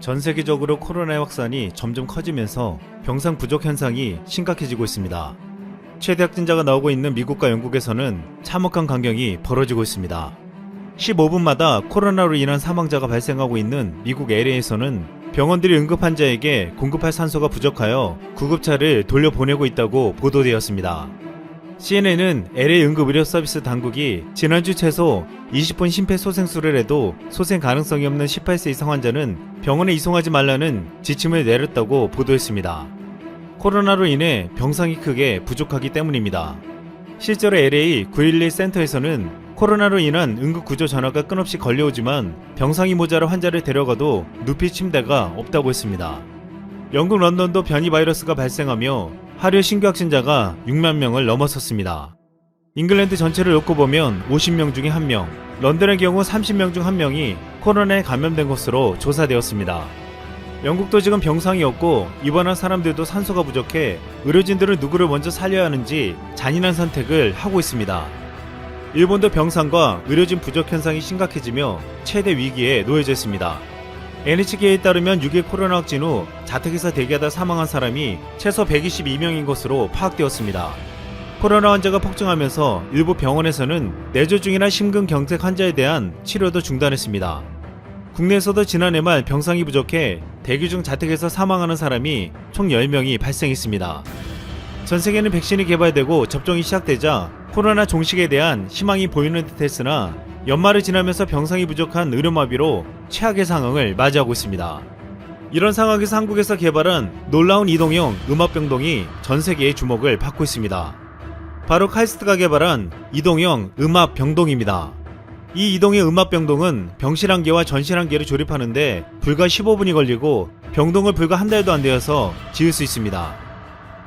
전 세계적으로 코로나의 확산이 점점 커지면서 병상 부족 현상이 심각해지고 있습니다. 최대 확진자가 나오고 있는 미국과 영국에서는 참혹한 광경이 벌어지고 있습니다. 15분마다 코로나로 인한 사망자가 발생하고 있는 미국 LA에서는 병원들이 응급 환자에게 공급할 산소가 부족하여 구급차를 돌려보내고 있다고 보도되었습니다. CNN은 LA 응급의료 서비스 당국이 지난주 최소 20분 심폐소생술을 해도 소생 가능성이 없는 18세 이상 환자는 병원에 이송하지 말라는 지침을 내렸다고 보도했습니다. 코로나로 인해 병상이 크게 부족하기 때문입니다. 실제로 LA 911 센터에서는 코로나로 인한 응급구조 전화가 끊없이 걸려오지만 병상이 모자라 환자를 데려가도 눕힐 침대가 없다고 했습니다. 영국 런던도 변이 바이러스가 발생하며 하루 신규 확진자가 6만 명을 넘어섰습니다. 잉글랜드 전체를 놓고 보면 50명 중에 1명, 런던의 경우 30명 중 1명이 코로나에 감염된 것으로 조사되었습니다. 영국도 지금 병상이 없고 입원한 사람들도 산소가 부족해 의료진들은 누구를 먼저 살려야 하는지 잔인한 선택을 하고 있습니다. 일본도 병상과 의료진 부족 현상이 심각해지며 최대 위기에 놓여져 있습니다. NHK에 따르면 6일 코로나 확진 후 자택에서 대기하다 사망한 사람이 최소 122명인 것으로 파악되었습니다. 코로나 환자가 폭증하면서 일부 병원에서는 내조 중이나 심근경색 환자에 대한 치료도 중단했습니다. 국내에서도 지난해 말 병상이 부족해 대기 중 자택에서 사망하는 사람이 총 10명이 발생했습니다. 전 세계는 백신이 개발되고 접종이 시작되자 코로나 종식에 대한 희망이 보이는 듯 했으나 연말을 지나면서 병상이 부족한 의료마비로 최악의 상황을 맞이하고 있습니다. 이런 상황에서 한국에서 개발한 놀라운 이동형 음압병동이 전 세계의 주목을 받고 있습니다. 바로 카이스트가 개발한 이동형 음압병동입니다. 이 이동형 음압병동은 병실 1개와 전실 1개를 조립하는데 불과 15분이 걸리고 병동을 불과 한 달도 안 되어서 지을 수 있습니다.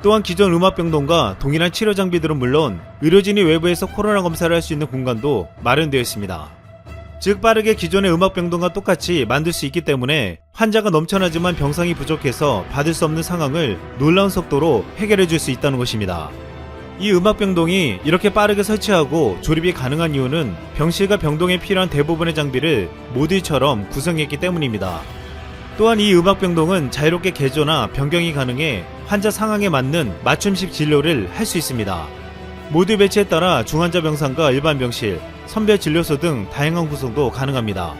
또한 기존 음압병동과 동일한 치료 장비들은 물론 의료진이 외부에서 코로나 검사를 할 수 있는 공간도 마련되어 있습니다. 즉 빠르게 기존의 음압병동과 똑같이 만들 수 있기 때문에 환자가 넘쳐나지만 병상이 부족해서 받을 수 없는 상황을 놀라운 속도로 해결해 줄 수 있다는 것입니다. 이 음압병동이 이렇게 빠르게 설치하고 조립이 가능한 이유는 병실과 병동에 필요한 대부분의 장비를 모듈처럼 구성했기 때문입니다. 또한 이 음압병동은 자유롭게 개조나 변경이 가능해 환자 상황에 맞는 맞춤식 진료를 할 수 있습니다. 모듈 배치에 따라 중환자 병상과 일반 병실, 선별 진료소 등 다양한 구성도 가능합니다.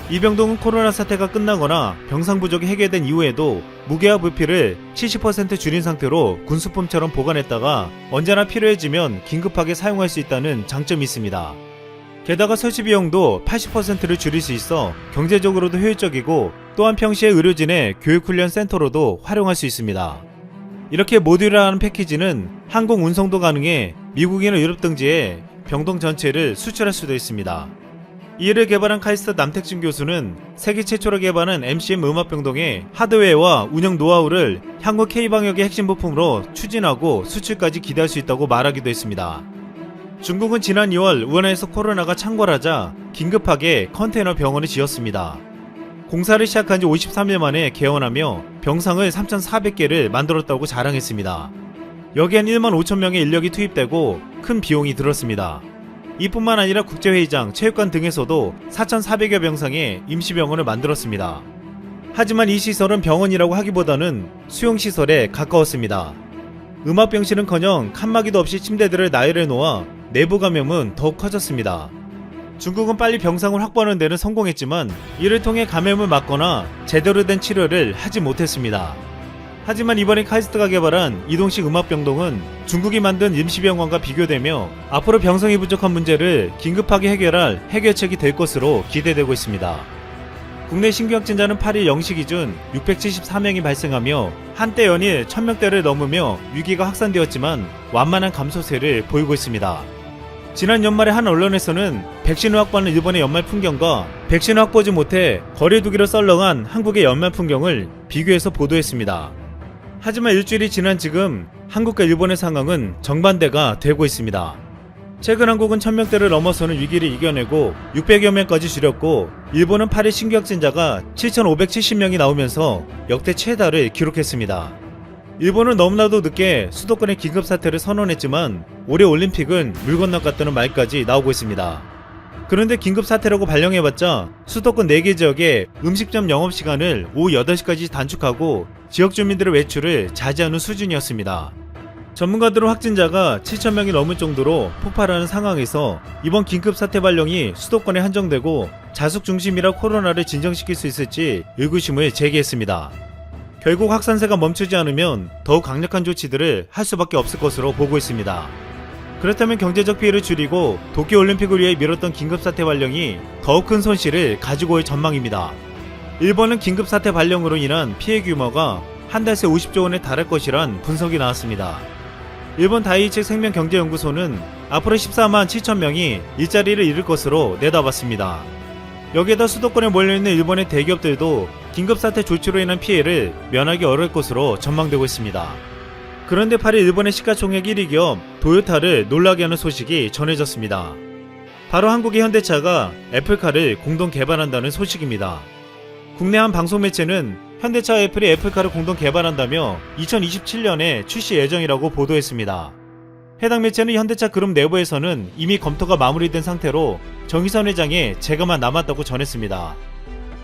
이 병동은 코로나 사태가 끝나거나 병상 부족이 해결된 이후에도 무게와 부피를 70% 줄인 상태로 군수품처럼 보관했다가 언제나 필요해지면 긴급하게 사용할 수 있다는 장점이 있습니다. 게다가 설치 비용도 80%를 줄일 수 있어 경제적으로도 효율적이고 또한 평시에 의료진의 교육훈련 센터로도 활용할 수 있습니다. 이렇게 모듈화하는 패키지는 항공 운송도 가능해 미국이나 유럽 등지에 병동 전체를 수출할 수도 있습니다. 이를 개발한 카이스트 남택진 교수는 세계 최초로 개발한 MCM 음압병동의 하드웨어와 운영 노하우를 향후 K방역의 핵심 부품으로 추진하고 수출까지 기대할 수 있다고 말하기도 했습니다. 중국은 지난 2월 우한에서 코로나가 창궐하자 긴급하게 컨테이너 병원을 지었습니다. 공사를 시작한 지 53일 만에 개원하며 병상을 3,400개를 만들었다고 자랑했습니다. 여기엔 1만 5천 명의 인력이 투입되고 큰 비용이 들었습니다. 이뿐만 아니라 국제회의장, 체육관 등에서도 4,400여 병상의 임시병원을 만들었습니다. 하지만 이 시설은 병원이라고 하기보다는 수용시설에 가까웠습니다. 음압병실은커녕 칸막이도 없이 침대들을 나열해 놓아 내부 감염은 더욱 커졌습니다. 중국은 빨리 병상을 확보하는 데는 성공했지만 이를 통해 감염을 막거나 제대로 된 치료를 하지 못했습니다. 하지만 이번에 카이스트가 개발한 이동식 음압병동은 중국이 만든 임시병원과 비교되며 앞으로 병상이 부족한 문제를 긴급하게 해결할 해결책이 될 것으로 기대되고 있습니다. 국내 신규 확진자는 8일 0시 기준 674명이 발생하며 한때 연일 1000명대를 넘으며 위기가 확산되었지만 완만한 감소세를 보이고 있습니다. 지난 연말에 한 언론에서는 백신을 확보하는 일본의 연말 풍경과 백신을 확보하지 못해 거리두기로 썰렁한 한국의 연말 풍경을 비교해서 보도했습니다. 하지만 일주일이 지난 지금 한국과 일본의 상황은 정반대가 되고 있습니다. 최근 한국은 1000명대를 넘어서는 위기를 이겨내고 600여 명까지 줄였고 일본은 8일 신규 확진자가 7,570명이 나오면서 역대 최다를 기록했습니다. 일본은 너무나도 늦게 수도권의 긴급사태를 선언했지만 올해 올림픽은 물 건너갔다는 말까지 나오고 있습니다. 그런데 긴급 사태라고 발령해봤자 수도권 4개 지역의 음식점 영업시간을 오후 8시까지 단축하고 지역 주민들의 외출을 자제하는 수준이었습니다. 전문가들은 확진자가 7,000명이 넘을 정도로 폭발하는 상황에서 이번 긴급 사태 발령이 수도권에 한정되고 자숙 중심이라 코로나를 진정시킬 수 있을지 의구심을 제기했습니다. 결국 확산세가 멈추지 않으면 더욱 강력한 조치들을 할 수밖에 없을 것으로 보고 있습니다. 그렇다면 경제적 피해를 줄이고 도쿄올림픽을 위해 미뤘던 긴급사태 발령이 더욱 큰 손실을 가지고 올 전망입니다. 일본은 긴급사태 발령으로 인한 피해 규모가 한 달 새 50조 원에 달할 것이란 분석이 나왔습니다. 일본 다이이치 생명경제연구소는 앞으로 14만 7천 명이 일자리를 잃을 것으로 내다봤습니다. 여기에다 수도권에 몰려있는 일본의 대기업들도 긴급사태 조치로 인한 피해를 면하기 어려울 것으로 전망되고 있습니다. 그런데 8일 일본의 시가총액 1위 기업 도요타를 놀라게 하는 소식이 전해졌습니다. 바로 한국의 현대차가 애플카를 공동 개발한다는 소식입니다. 국내 한 방송 매체는 현대차와 애플이 애플카를 공동 개발한다며 2027년에 출시 예정이라고 보도했습니다. 해당 매체는 현대차 그룹 내부에서는 이미 검토가 마무리된 상태로 정의선 회장의 재가만 남았다고 전했습니다.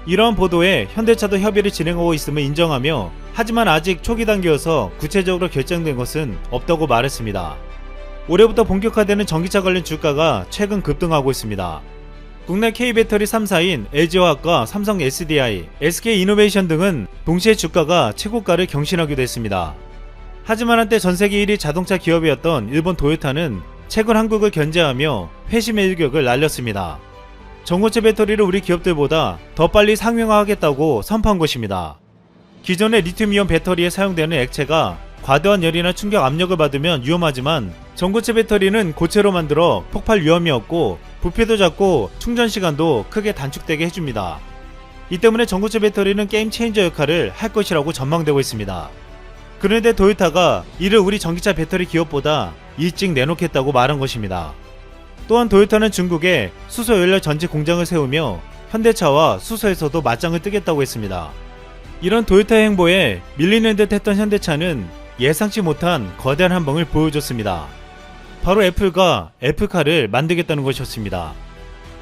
이러한 보도에 현대차도 협의를 진행하고 있음을 인정하며 하지만 아직 초기 단계여서 구체적으로 결정된 것은 없다고 말했습니다. 올해부터 본격화되는 전기차 관련 주가가 최근 급등하고 있습니다. 국내 K배터리 3사인 LG화학과 삼성 SDI, SK이노베이션 등은 동시에 주가가 최고가를 경신하기도 했습니다. 하지만 한때 전세계 1위 자동차 기업이었던 일본 도요타는 최근 한국을 견제하며 회심의 일격을 날렸습니다. 전고체 배터리를 우리 기업들보다 더 빨리 상용화하겠다고 선포한 것입니다. 기존의 리튬이온 배터리에 사용되는 액체가 과도한 열이나 충격 압력을 받으면 위험하지만 전고체 배터리는 고체로 만들어 폭발 위험이 없고 부피도 작고 충전 시간도 크게 단축되게 해줍니다. 이 때문에 전고체 배터리는 게임 체인저 역할을 할 것이라고 전망되고 있습니다. 그런데 도요타가 이를 우리 전기차 배터리 기업보다 일찍 내놓겠다고 말한 것입니다. 또한 도요타는 중국에 수소 연료 전지 공장을 세우며 현대차와 수소에서도 맞짱을 뜨겠다고 했습니다. 이런 도요타의 행보에 밀리는 듯 했던 현대차는 예상치 못한 거대한 한방을 보여줬습니다. 바로 애플과 애플카를 만들겠다는 것이었습니다.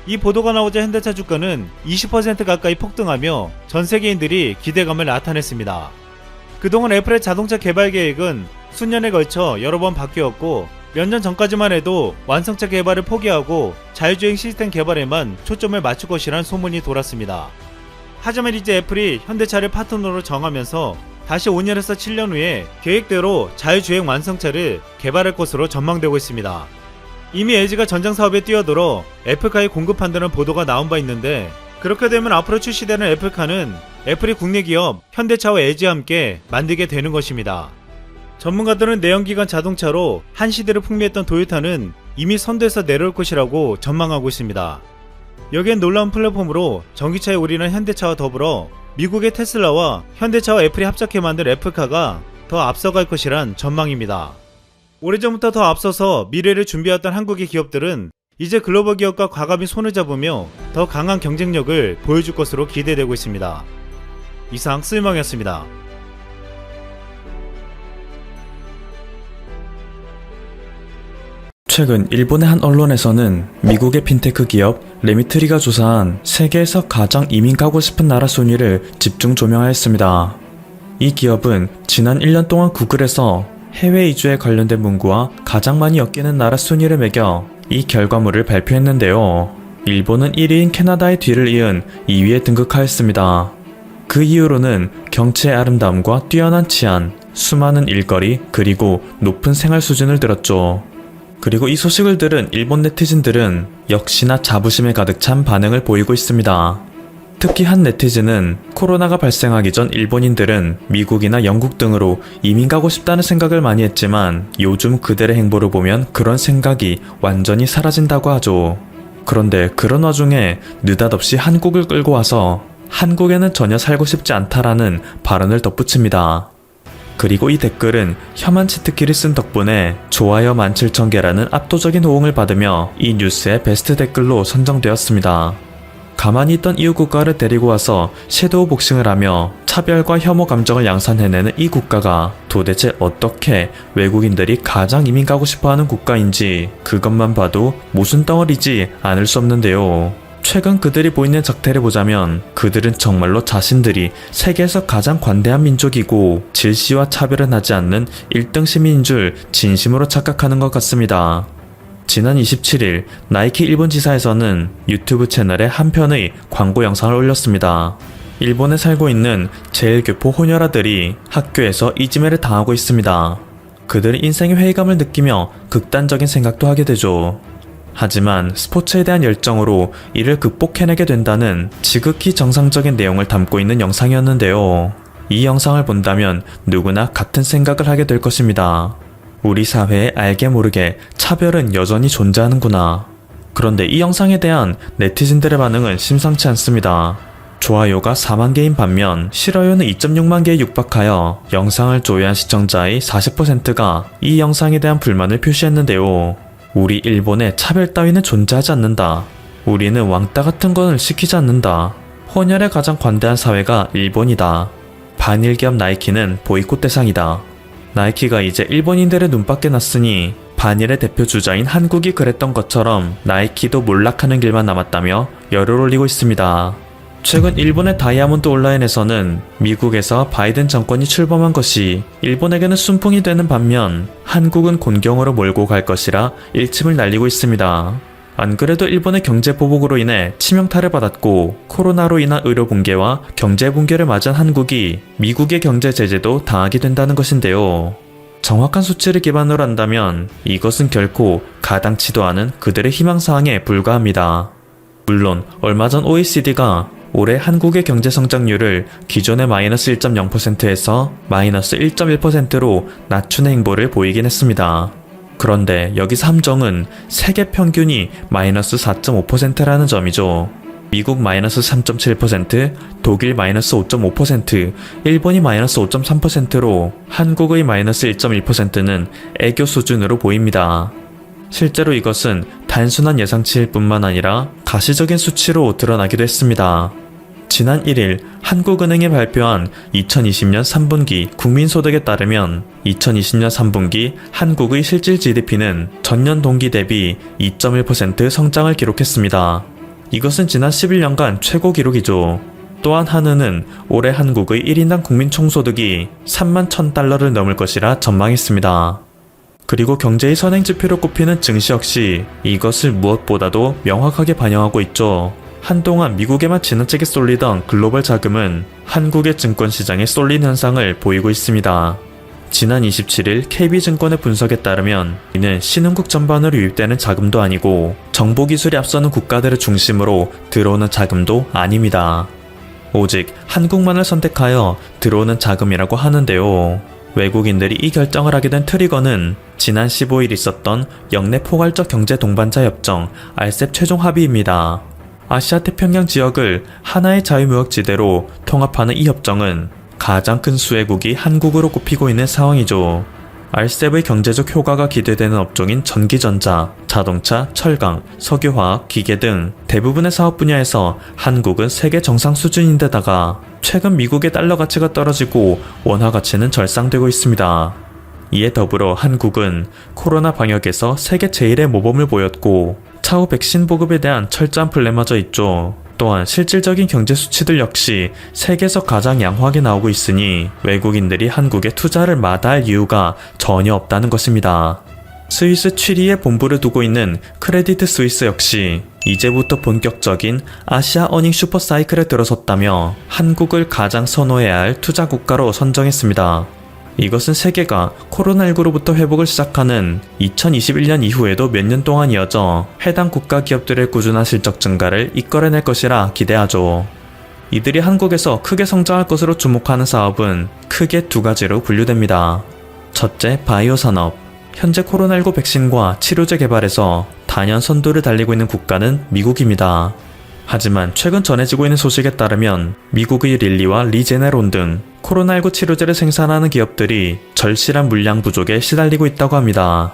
이 보도가 나오자 현대차 주가는 20% 가까이 폭등하며 전 세계인들이 기대감을 나타냈습니다. 그동안 애플의 자동차 개발 계획은 수년에 걸쳐 여러 번 바뀌었고 몇 년 전까지만 해도 완성차 개발을 포기하고 자율주행 시스템 개발에만 초점을 맞출 것이란 소문이 돌았습니다. 하지만 이제 애플이 현대차를 파트너로 정하면서 다시 5년에서 7년 후에 계획대로 자율주행 완성차를 개발할 것으로 전망되고 있습니다. 이미 LG가 전장 사업에 뛰어들어 애플카에 공급한다는 보도가 나온 바 있는데 그렇게 되면 앞으로 출시되는 애플카는 애플이 국내 기업 현대차와 LG와 함께 만들게 되는 것입니다. 전문가들은 내연기관 자동차로 한 시대를 풍미했던 도요타는 이미 선두에서 내려올 것이라고 전망하고 있습니다. 여기엔 놀라운 플랫폼으로 전기차에 올인한 현대차와 더불어 미국의 테슬라와 현대차와 애플이 합작해 만든 애플카가 더 앞서갈 것이란 전망입니다. 오래전부터 더 앞서서 미래를 준비했던 한국의 기업들은 이제 글로벌 기업과 과감히 손을 잡으며 더 강한 경쟁력을 보여줄 것으로 기대되고 있습니다. 이상 쓸멍이었습니다. 최근 일본의 한 언론에서는 미국의 핀테크 기업 레미트리가 조사한 세계에서 가장 이민 가고 싶은 나라 순위를 집중 조명하였습니다. 이 기업은 지난 1년 동안 구글에서 해외 이주에 관련된 문구와 가장 많이 엮이는 나라 순위를 매겨 이 결과물을 발표했는데요. 일본은 1위인 캐나다의 뒤를 이은 2위에 등극하였습니다. 그 이유로는 경치의 아름다움과 뛰어난 치안, 수많은 일거리, 그리고 높은 생활 수준을 들었죠. 그리고 이 소식을 들은 일본 네티즌들은 역시나 자부심에 가득 찬 반응을 보이고 있습니다. 특히 한 네티즌은 코로나가 발생하기 전 일본인들은 미국이나 영국 등으로 이민 가고 싶다는 생각을 많이 했지만 요즘 그들의 행보를 보면 그런 생각이 완전히 사라진다고 하죠. 그런데 그런 와중에 느닷없이 한국을 끌고 와서 한국에는 전혀 살고 싶지 않다라는 발언을 덧붙입니다. 그리고 이 댓글은 혐한 치트키를 쓴 덕분에 좋아요 17,000개라는 압도적인 호응을 받으며 이 뉴스의 베스트 댓글로 선정되었습니다. 가만히 있던 이웃 국가를 데리고 와서 섀도우 복싱을 하며 차별과 혐오 감정을 양산해내는 이 국가가 도대체 어떻게 외국인들이 가장 이민 가고 싶어하는 국가인지 그것만 봐도 모순 덩어리지 않을 수 없는데요. 최근 그들이 보이는 작태를 보자면 그들은 정말로 자신들이 세계에서 가장 관대한 민족이고 질시와 차별은 하지 않는 1등 시민인 줄 진심으로 착각하는 것 같습니다. 지난 27일 나이키 일본 지사에서는 유튜브 채널에 한 편의 광고 영상을 올렸습니다. 일본에 살고 있는 제일교포 호녀라들이 학교에서 이지매를 당하고 있습니다. 그들은 인생의 회의감을 느끼며 극단적인 생각도 하게 되죠. 하지만 스포츠에 대한 열정으로 이를 극복해내게 된다는 지극히 정상적인 내용을 담고 있는 영상이었는데요. 이 영상을 본다면 누구나 같은 생각을 하게 될 것입니다. 우리 사회에 알게 모르게 차별은 여전히 존재하는구나. 그런데 이 영상에 대한 네티즌들의 반응은 심상치 않습니다. 좋아요가 4만 개인 반면 싫어요는 2.6만 개에 육박하여 영상을 조회한 시청자의 40%가 이 영상에 대한 불만을 표시했는데요. 우리 일본에 차별 따위는 존재하지 않는다. 우리는 왕따 같은 것을 시키지 않는다. 혼혈에 가장 관대한 사회가 일본이다. 반일 기업 나이키는 보이콧 대상이다. 나이키가 이제 일본인들의 눈밖에 났으니 반일의 대표 주자인 한국이 그랬던 것처럼 나이키도 몰락하는 길만 남았다며 열을 올리고 있습니다. 최근 일본의 다이아몬드 온라인에서는 미국에서 바이든 정권이 출범한 것이 일본에게는 순풍이 되는 반면 한국은 곤경으로 몰고 갈 것이라 일침을 날리고 있습니다. 안 그래도 일본의 경제 보복으로 인해 치명타를 받았고 코로나로 인한 의료 붕괴와 경제 붕괴를 맞은 한국이 미국의 경제 제재도 당하게 된다는 것인데요. 정확한 수치를 기반으로 한다면 이것은 결코 가당치도 않은 그들의 희망사항에 불과합니다. 물론 얼마 전 OECD가 올해 한국의 경제 성장률을 기존의 마이너스 1.0%에서 마이너스 1.1%로 낮추는 행보를 보이긴 했습니다. 그런데 여기서 함정은 세계 평균이 마이너스 4.5%라는 점이죠. 미국 마이너스 3.7%, 독일 마이너스 5.5%, 일본이 마이너스 5.3%로 한국의 마이너스 1.1%는 애교 수준으로 보입니다. 실제로 이것은 단순한 예상치일 뿐만 아니라 가시적인 수치로 드러나기도 했습니다. 지난 1일 한국은행이 발표한 2020년 3분기 국민소득에 따르면 2020년 3분기 한국의 실질 GDP는 전년 동기 대비 2.1% 성장을 기록했습니다. 이것은 지난 11년간 최고 기록이죠. 또한 한은은 올해 한국의 1인당 국민 총소득이 3만 1,000달러를 넘을 것이라 전망했습니다. 그리고 경제의 선행지표로 꼽히는 증시 역시 이것을 무엇보다도 명확하게 반영하고 있죠. 한동안 미국에만 지나치게 쏠리던 글로벌 자금은 한국의 증권시장에 쏠린 현상을 보이고 있습니다. 지난 27일 KB증권의 분석에 따르면 이는 신흥국 전반으로 유입되는 자금도 아니고 정보기술이 앞서는 국가들을 중심으로 들어오는 자금도 아닙니다. 오직 한국만을 선택하여 들어오는 자금이라고 하는데요. 외국인들이 이 결정을 하게 된 트리거는 지난 15일 있었던 영내 포괄적 경제 동반자 협정 RCEP 최종 합의입니다. 아시아 태평양 지역을 하나의 자유무역지대로 통합하는 이 협정은 가장 큰 수혜국이 한국으로 꼽히고 있는 상황이죠. RCEP의 경제적 효과가 기대되는 업종인 전기전자, 자동차, 철강, 석유화학, 기계 등 대부분의 사업 분야에서 한국은 세계 정상 수준인데다가 최근 미국의 달러 가치가 떨어지고 원화 가치는 절상되고 있습니다. 이에 더불어 한국은 코로나 방역에서 세계 제1의 모범을 보였고 차후 백신 보급에 대한 철저한 플랜마저 있죠. 또한 실질적인 경제 수치들 역시 세계에서 가장 양호하게 나오고 있으니 외국인들이 한국에 투자를 마다할 이유가 전혀 없다는 것입니다. 스위스 취리에 본부를 두고 있는 크레디트 스위스 역시 이제부터 본격적인 아시아 어닝 슈퍼 사이클에 들어섰다며 한국을 가장 선호해야 할 투자 국가로 선정했습니다. 이것은 세계가 코로나19로부터 회복을 시작하는 2021년 이후에도 몇 년 동안 이어져 해당 국가 기업들의 꾸준한 실적 증가를 이끌어낼 것이라 기대하죠. 이들이 한국에서 크게 성장할 것으로 주목하는 사업은 크게 두 가지로 분류됩니다. 첫째, 바이오 산업. 현재 코로나19 백신과 치료제 개발에서 단연 선두를 달리고 있는 국가는 미국입니다. 하지만 최근 전해지고 있는 소식에 따르면 미국의 릴리와 리제네론 등 코로나19 치료제를 생산하는 기업들이 절실한 물량 부족에 시달리고 있다고 합니다.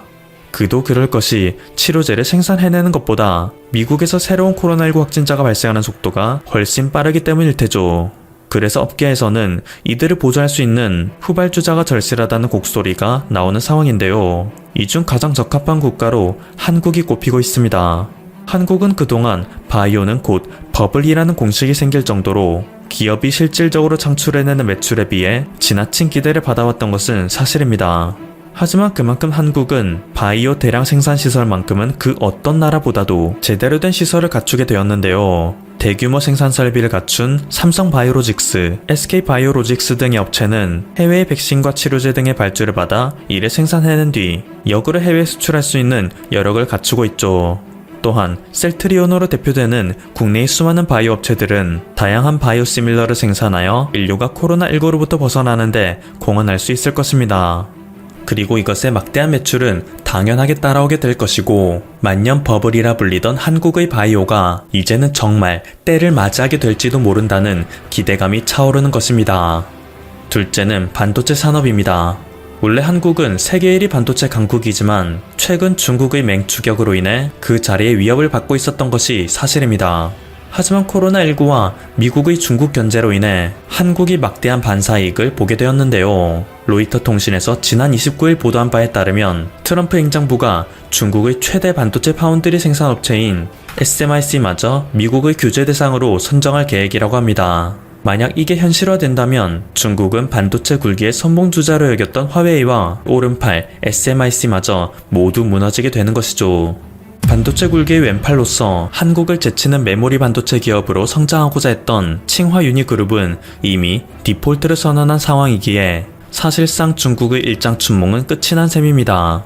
그도 그럴 것이 치료제를 생산해내는 것보다 미국에서 새로운 코로나19 확진자가 발생하는 속도가 훨씬 빠르기 때문일 테죠. 그래서 업계에서는 이들을 보조할 수 있는 후발주자가 절실하다는 곡소리가 나오는 상황인데요. 이 중 가장 적합한 국가로 한국이 꼽히고 있습니다. 한국은 그동안 바이오는 곧 버블이라는 공식이 생길 정도로 기업이 실질적으로 창출해내는 매출에 비해 지나친 기대를 받아왔던 것은 사실입니다. 하지만 그만큼 한국은 바이오 대량 생산 시설만큼은 그 어떤 나라보다도 제대로 된 시설을 갖추게 되었는데요. 대규모 생산 설비를 갖춘 삼성바이오로직스, SK바이오로직스 등의 업체는 해외의 백신과 치료제 등의 발주를 받아 이를 생산해낸 뒤 역으로 해외에 수출할 수 있는 여력을 갖추고 있죠. 또한 셀트리온으로 대표되는 국내의 수많은 바이오 업체들은 다양한 바이오시밀러를 생산하여 인류가 코로나19로부터 벗어나는데 공헌할 수 있을 것입니다. 그리고 이것의 막대한 매출은 당연하게 따라오게 될 것이고, 만년 버블이라 불리던 한국의 바이오가 이제는 정말 때를 맞이하게 될지도 모른다는 기대감이 차오르는 것입니다. 둘째는 반도체 산업입니다. 원래 한국은 세계 1위 반도체 강국이지만 최근 중국의 맹추격으로 인해 그 자리에 위협을 받고 있었던 것이 사실입니다. 하지만 코로나19와 미국의 중국 견제로 인해 한국이 막대한 반사이익을 보게 되었는데요. 로이터 통신에서 지난 29일 보도한 바에 따르면 트럼프 행정부가 중국의 최대 반도체 파운드리 생산업체인 SMIC마저 미국의 규제 대상으로 선정할 계획이라고 합니다. 만약 이게 현실화된다면 중국은 반도체 굴기의 선봉주자로 여겼던 화웨이와 오른팔 SMIC마저 모두 무너지게 되는 것이죠. 반도체 굴기의 왼팔로서 한국을 제치는 메모리 반도체 기업으로 성장하고자 했던 칭화 유니그룹은 이미 디폴트를 선언한 상황이기에 사실상 중국의 일장 춘몽은 끝이 난 셈입니다.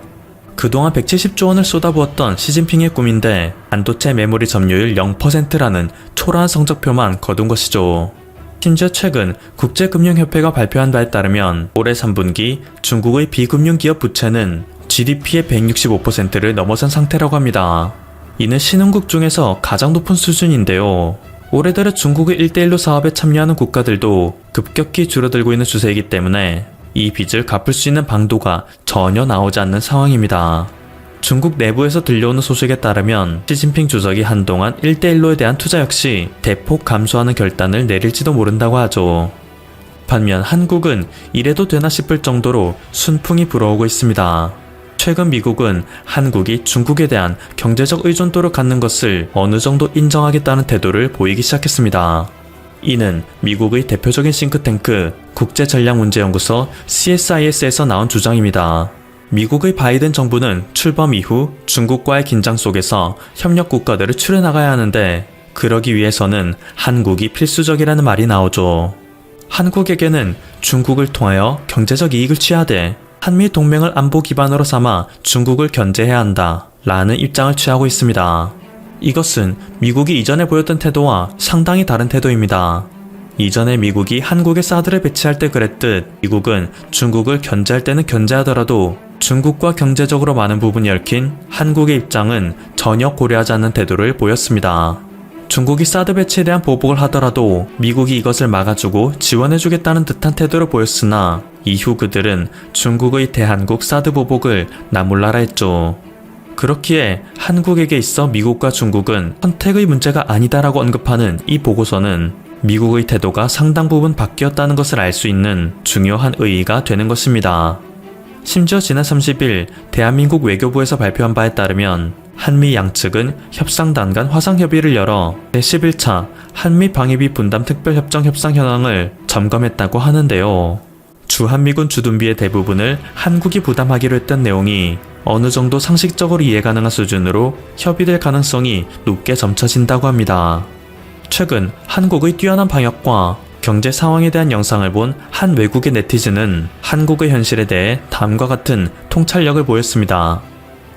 그동안 170조 원을 쏟아부었던 시진핑의 꿈인데 반도체 메모리 점유율 0%라는 초라한 성적표만 거둔 것이죠. 심지어 최근 국제금융협회가 발표한 바에 따르면 올해 3분기 중국의 비금융기업 부채는 GDP의 165%를 넘어선 상태라고 합니다. 이는 신흥국 중에서 가장 높은 수준인데요. 올해 들어 중국의 1대1로 사업에 참여하는 국가들도 급격히 줄어들고 있는 추세이기 때문에 이 빚을 갚을 수 있는 방도가 전혀 나오지 않는 상황입니다. 중국 내부에서 들려오는 소식에 따르면 시진핑 주석이 한동안 1대1로에 대한 투자 역시 대폭 감소하는 결단을 내릴지도 모른다고 하죠. 반면 한국은 이래도 되나 싶을 정도로 순풍이 불어오고 있습니다. 최근 미국은 한국이 중국에 대한 경제적 의존도를 갖는 것을 어느 정도 인정하겠다는 태도를 보이기 시작했습니다. 이는 미국의 대표적인 싱크탱크 국제전략문제연구소 CSIS에서 나온 주장입니다. 미국의 바이든 정부는 출범 이후 중국과의 긴장 속에서 협력 국가들을 추려나가야 하는데 그러기 위해서는 한국이 필수적이라는 말이 나오죠. 한국에게는 중국을 통하여 경제적 이익을 취하되 한미 동맹을 안보 기반으로 삼아 중국을 견제해야 한다 라는 입장을 취하고 있습니다. 이것은 미국이 이전에 보였던 태도와 상당히 다른 태도입니다. 이전에 미국이 한국에 사드를 배치할 때 그랬듯 미국은 중국을 견제할 때는 견제하더라도 중국과 경제적으로 많은 부분이 얽힌 한국의 입장은 전혀 고려하지 않는 태도를 보였습니다. 중국이 사드 배치에 대한 보복을 하더라도 미국이 이것을 막아주고 지원해주겠다는 듯한 태도를 보였으나 이후 그들은 중국의 대한국 사드 보복을 나몰라라 했죠. 그렇기에 한국에게 있어 미국과 중국은 선택의 문제가 아니다라고 언급하는 이 보고서는 미국의 태도가 상당 부분 바뀌었다는 것을 알 수 있는 중요한 의의가 되는 것입니다. 심지어 지난 30일 대한민국 외교부에서 발표한 바에 따르면 한미 양측은 협상단 간 화상협의를 열어 제11차 한미방위비 분담 특별협정 협상 현황을 점검했다고 하는데요. 주한미군 주둔비의 대부분을 한국이 부담하기로 했던 내용이 어느 정도 상식적으로 이해 가능한 수준으로 협의될 가능성이 높게 점쳐진다고 합니다. 최근 한국의 뛰어난 방역과 경제 상황에 대한 영상을 본 한 외국의 네티즌은 한국의 현실에 대해 다음과 같은 통찰력을 보였습니다.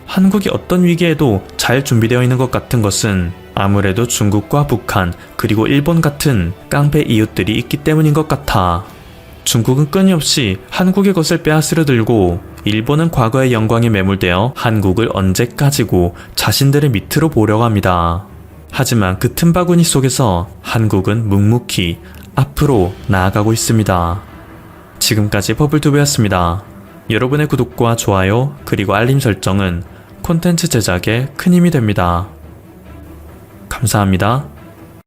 한국이 어떤 위기에도 잘 준비되어 있는 것 같은 것은 아무래도 중국과 북한 그리고 일본 같은 깡패 이웃들이 있기 때문인 것 같아. 중국은 끊임없이 한국의 것을 빼앗으려 들고 일본은 과거의 영광에 매몰되어 한국을 언제까지고 자신들의 밑으로 보려고 합니다. 하지만 그 틈바구니 속에서 한국은 묵묵히 앞으로 나아가고 있습니다. 지금까지 버블투브였습니다. 여러분의 구독과 좋아요 그리고 알림 설정은 콘텐츠 제작에 큰 힘이 됩니다. 감사합니다.